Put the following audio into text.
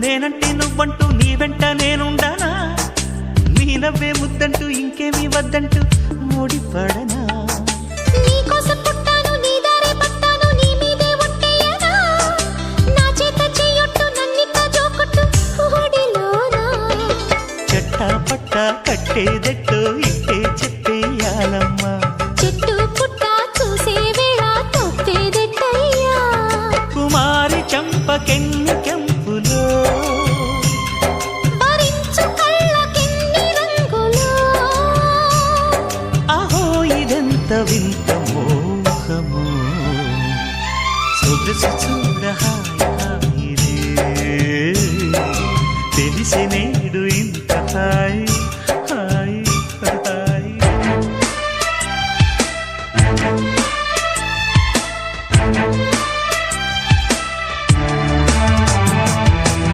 నేనంటే నువ్వంటూ నీ వెంట నేనుండానా నీ నవ్వే ముద్దంటూ ఇంకేమీ వద్దంటూ ముడిపడనా నీకోసం పుట్టాను నీ దారే పట్టాను నీ మీదే ఒట్టేయనా నా చేత చెయ్యొట్టు నన్నిట్ట జోకొట్టు ఓడిలోనా చెట్టా పట్టా కట్టేదెట్టో ఇట్టే చెప్పేయాలమ్మా చెట్టు పుట్ట చూసే వేళ తప్పేదెట్టయ్యా కుమారి చంపకెన్ని కెంపులో భరించు కళ్ళకెన్ని రంగులో అహో ఇదెంత వింత మోహము సొగసు చూడ హాయిరే తెలిసి నేడు ఇంత హాయి